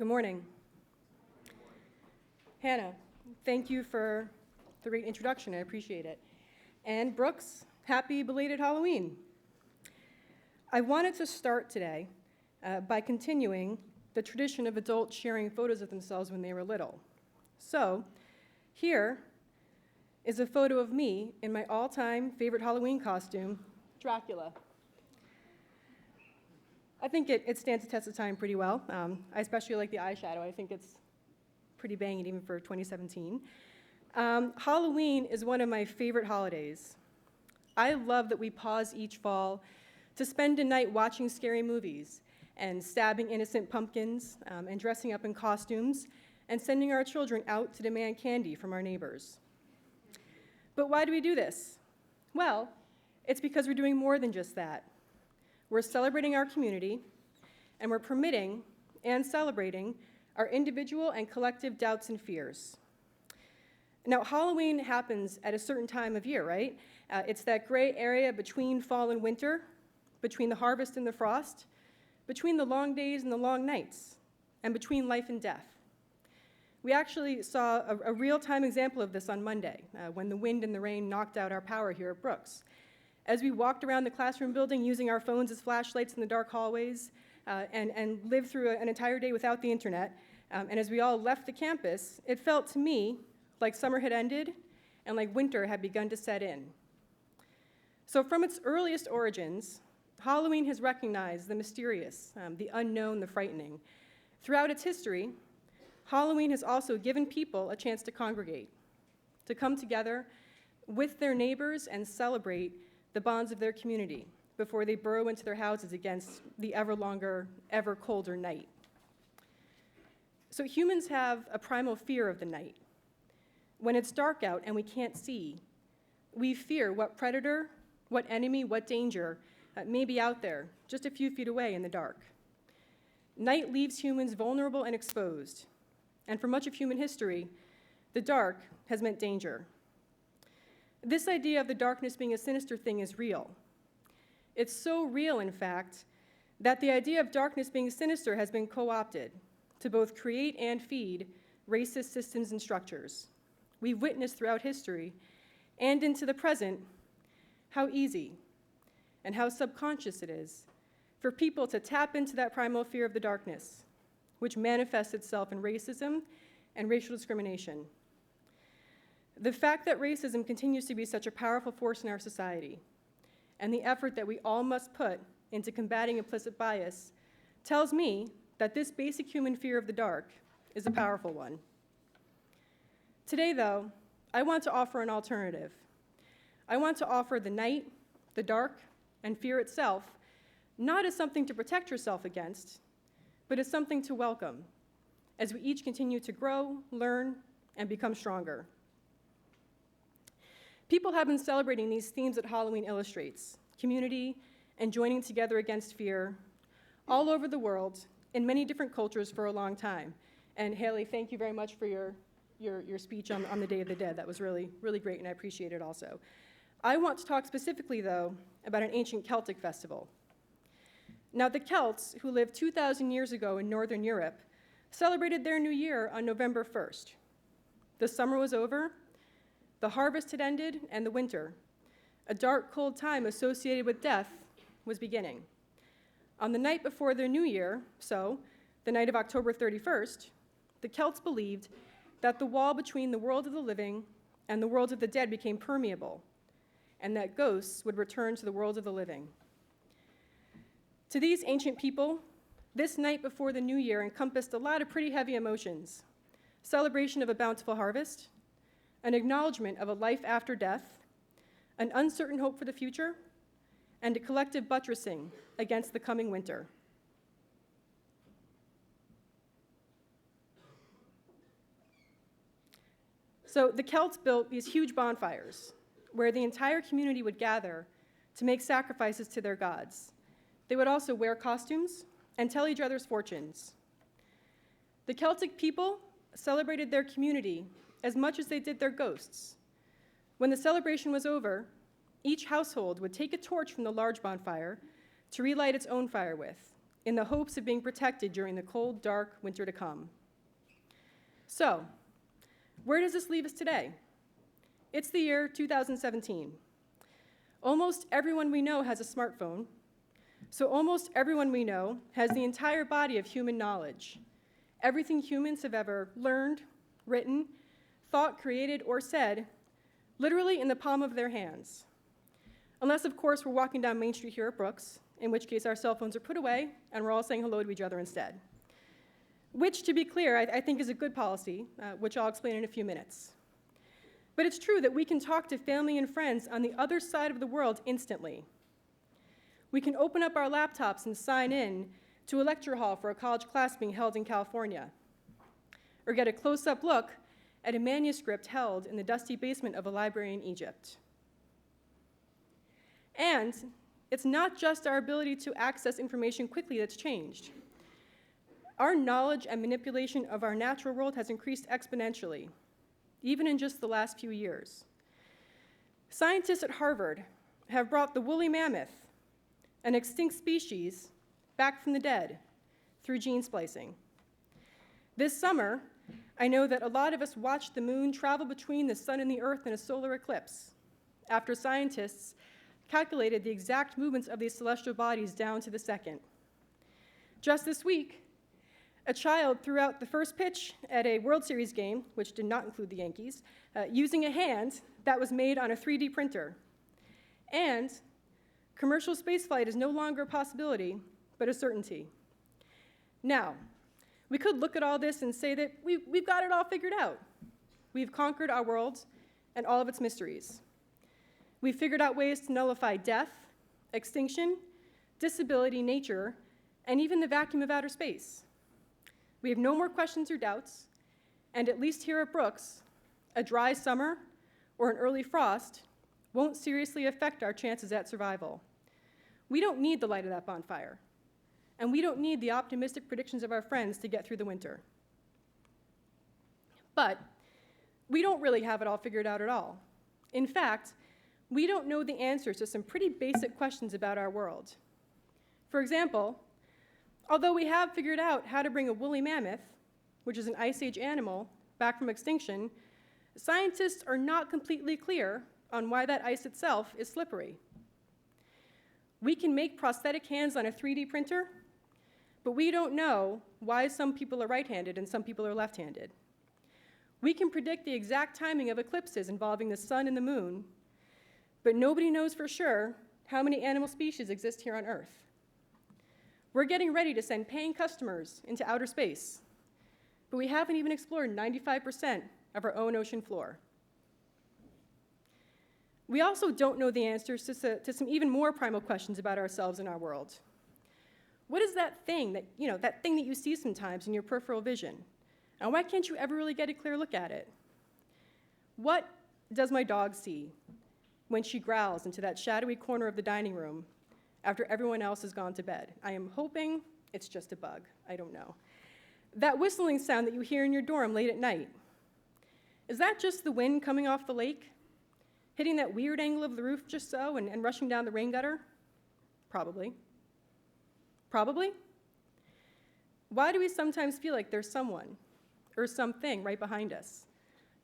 Good morning. Hannah, thank you for the great introduction. I appreciate it. And Brooks, happy belated Halloween. I wanted to start today by continuing the tradition of adults sharing photos of themselves when they were little. So, here is a photo of me in my all-time favorite Halloween costume, Dracula. I think it stands the test of time pretty well. I especially like the eyeshadow. I think it's pretty banging even for 2017. Halloween is one of my favorite holidays. I love that we pause each fall to spend a night watching scary movies and stabbing innocent pumpkins and dressing up in costumes and sending our children out to demand candy from our neighbors. But why do we do this? Well, it's because we're doing more than just that. We're celebrating our community, and we're permitting and celebrating our individual and collective doubts and fears. Now, Halloween happens at a certain time of year, right? It's that gray area between fall and winter, between the harvest and the frost, between the long days and the long nights, and between life and death. We actually saw a real-time example of this on Monday, when the wind and the rain knocked out our power here at Brooks. As we walked around the classroom building using our phones as flashlights in the dark hallways and lived through an entire day without the internet, and as we all left the campus, it felt to me like summer had ended and like winter had begun to set in. So from its earliest origins, Halloween has recognized the mysterious, the unknown, the frightening. Throughout its history, Halloween has also given people a chance to congregate, to come together with their neighbors and celebrate the bonds of their community before they burrow into their houses against the ever longer, ever colder night. So humans have a primal fear of the night. When it's dark out and we can't see, we fear what predator, what enemy, what danger may be out there just a few feet away in the dark. Night leaves humans vulnerable and exposed. And for much of human history, the dark has meant danger. This idea of the darkness being a sinister thing is real. It's so real, in fact, that the idea of darkness being sinister has been co-opted to both create and feed racist systems and structures. We've witnessed throughout history and into the present how easy and how subconscious it is for people to tap into that primal fear of the darkness, which manifests itself in racism and racial discrimination. The fact that racism continues to be such a powerful force in our society, and the effort that we all must put into combating implicit bias, tells me that this basic human fear of the dark is a powerful one. Today, though, I want to offer an alternative. I want to offer the night, the dark, and fear itself, not as something to protect yourself against, but as something to welcome, as we each continue to grow, learn, and become stronger. People have been celebrating these themes that Halloween illustrates, community and joining together against fear, all over the world, in many different cultures for a long time. And Haley, thank you very much for your speech on the Day of the Dead. That was really, really great, and I appreciate it also. I want to talk specifically, though, about an ancient Celtic festival. Now, the Celts, who lived 2,000 years ago in Northern Europe, celebrated their new year on November 1st. The summer was over, the harvest had ended, and the winter, a dark, cold time associated with death, was beginning. On the night before their new year, so the night of October 31st, the Celts believed that the wall between the world of the living and the world of the dead became permeable, and that ghosts would return to the world of the living. To these ancient people, this night before the new year encompassed a lot of pretty heavy emotions: celebration of a bountiful harvest, an acknowledgement of a life after death, an uncertain hope for the future, and a collective buttressing against the coming winter. So the Celts built these huge bonfires where the entire community would gather to make sacrifices to their gods. They would also wear costumes and tell each other's fortunes. The Celtic people celebrated their community as much as they did their ghosts. When the celebration was over, each household would take a torch from the large bonfire to relight its own fire with, in the hopes of being protected during the cold, dark winter to come. So, where does this leave us today? It's the year 2017. Almost everyone we know has a smartphone, so almost everyone we know has the entire body of human knowledge, everything humans have ever learned, written, thought, created, or said, literally in the palm of their hands. Unless, of course, we're walking down Main Street here at Brooks, in which case our cell phones are put away and we're all saying hello to each other instead. Which, to be clear, I think is a good policy, which I'll explain in a few minutes. But it's true that we can talk to family and friends on the other side of the world instantly. We can open up our laptops and sign in to a lecture hall for a college class being held in California, or get a close-up look at a manuscript held in the dusty basement of a library in Egypt. And it's not just our ability to access information quickly that's changed. Our knowledge and manipulation of our natural world has increased exponentially, even in just the last few years. Scientists at Harvard have brought the woolly mammoth, an extinct species, back from the dead through gene splicing. This summer, I know that a lot of us watched the moon travel between the sun and the earth in a solar eclipse, after scientists calculated the exact movements of these celestial bodies down to the second. Just this week, a child threw out the first pitch at a World Series game, which did not include the Yankees, using a hand that was made on a 3D printer. And commercial spaceflight is no longer a possibility, but a certainty. Now, we could look at all this and say that we've got it all figured out. We've conquered our world and all of its mysteries. We've figured out ways to nullify death, extinction, disability, nature, and even the vacuum of outer space. We have no more questions or doubts, and at least here at Brooks, a dry summer or an early frost won't seriously affect our chances at survival. We don't need the light of that bonfire, and we don't need the optimistic predictions of our friends to get through the winter. But we don't really have it all figured out at all. In fact, we don't know the answers to some pretty basic questions about our world. For example, although we have figured out how to bring a woolly mammoth, which is an Ice Age animal, back from extinction, scientists are not completely clear on why that ice itself is slippery. We can make prosthetic hands on a 3D printer, but we don't know why some people are right-handed and some people are left-handed. We can predict the exact timing of eclipses involving the sun and the moon, but nobody knows for sure how many animal species exist here on Earth. We're getting ready to send paying customers into outer space, but we haven't even explored 95% of our own ocean floor. We also don't know the answers to some even more primal questions about ourselves and our world. What is that thing that you see sometimes in your peripheral vision? And why can't you ever really get a clear look at it? What does my dog see when she growls into that shadowy corner of the dining room after everyone else has gone to bed? I am hoping it's just a bug. I don't know. That whistling sound that you hear in your dorm late at night, is that just the wind coming off the lake, hitting that weird angle of the roof just so and rushing down the rain gutter? Probably. Probably? Why do we sometimes feel like there's someone or something right behind us,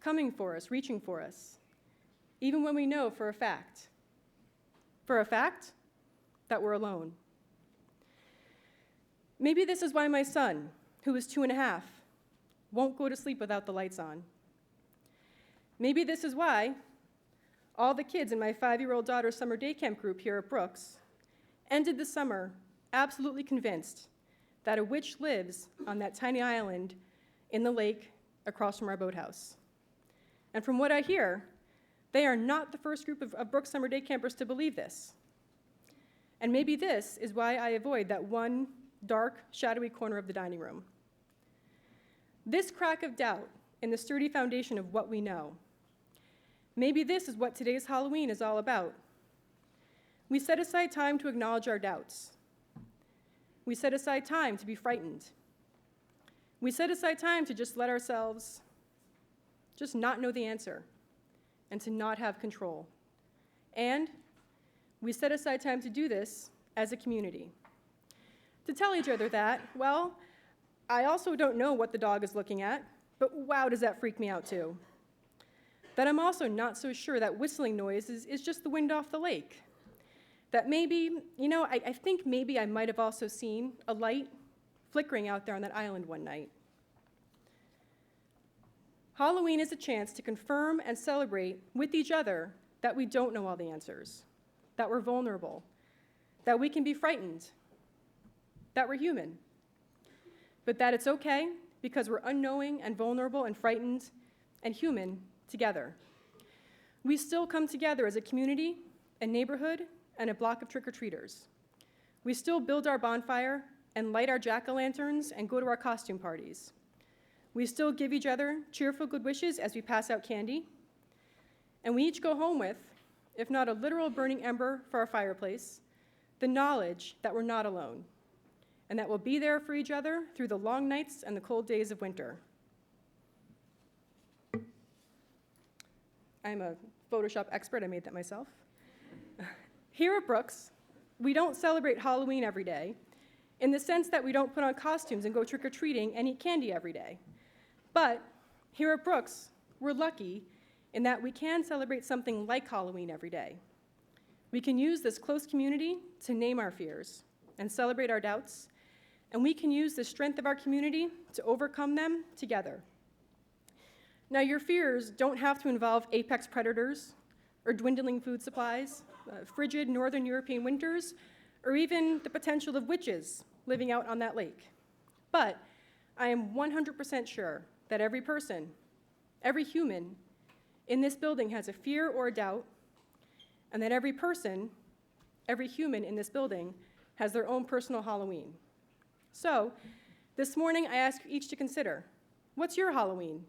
coming for us, reaching for us, even when we know for a fact, that we're alone? Maybe this is why my son, who is 2.5, won't go to sleep without the lights on. Maybe this is why all the kids in my 5-year-old daughter's summer day camp group here at Brooks ended the summer absolutely convinced that a witch lives on that tiny island in the lake across from our boathouse. And from what I hear, they are not the first group of Brooks summer day campers to believe this. And maybe this is why I avoid that one dark, shadowy corner of the dining room. This crack of doubt in the sturdy foundation of what we know. Maybe this is what today's Halloween is all about. We set aside time to acknowledge our doubts. We set aside time to be frightened. We set aside time to just let ourselves just not know the answer and to not have control. And we set aside time to do this as a community, to tell each other that, well, I also don't know what the dog is looking at, but wow, does that freak me out too. That I'm also not so sure that whistling noise is just the wind off the lake. That maybe, I think maybe I might have also seen a light flickering out there on that island one night. Halloween is a chance to confirm and celebrate with each other that we don't know all the answers, that we're vulnerable, that we can be frightened, that we're human, but that it's okay because we're unknowing and vulnerable and frightened and human together. We still come together as a community, a neighborhood, and a block of trick-or-treaters. We still build our bonfire and light our jack-o'-lanterns and go to our costume parties. We still give each other cheerful good wishes as we pass out candy. And we each go home with, if not a literal burning ember for our fireplace, the knowledge that we're not alone, and that we'll be there for each other through the long nights and the cold days of winter. I'm a Photoshop expert, I made that myself. Here at Brooks, we don't celebrate Halloween every day, in the sense that we don't put on costumes and go trick-or-treating and eat candy every day. But here at Brooks, we're lucky in that we can celebrate something like Halloween every day. We can use this close community to name our fears and celebrate our doubts, and we can use the strength of our community to overcome them together. Now, your fears don't have to involve apex predators or dwindling food supplies, frigid Northern European winters, or even the potential of witches living out on that lake. But I am 100% sure that every person, every human in this building has a fear or a doubt, and that every person, every human in this building has their own personal Halloween. So, this morning I ask each to consider, what's your Halloween?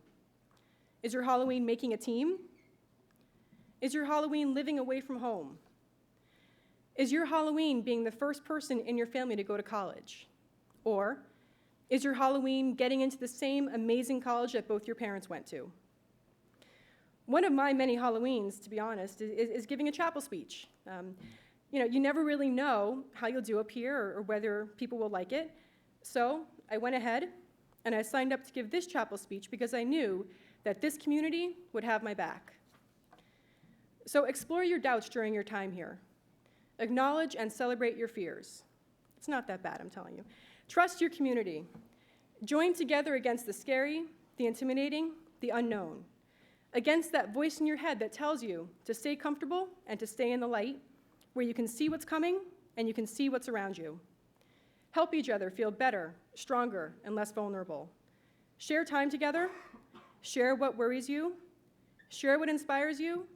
Is your Halloween making a team? Is your Halloween living away from home? Is your Halloween being the first person in your family to go to college? Or is your Halloween getting into the same amazing college that both your parents went to? One of my many Halloweens, to be honest, is giving a chapel speech. You never really know how you'll do up here or whether people will like it. So I went ahead and I signed up to give this chapel speech because I knew that this community would have my back. So explore your doubts during your time here. Acknowledge and celebrate your fears. It's not that bad, I'm telling you. Trust your community. Join together against the scary, the intimidating, the unknown. Against that voice in your head that tells you to stay comfortable and to stay in the light, where you can see what's coming and you can see what's around you. Help each other feel better, stronger, and less vulnerable. Share time together. Share what worries you. Share what inspires you.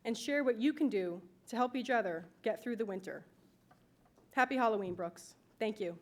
And share what you can do to help each other get through the winter. Happy Halloween, Brooks. Thank you.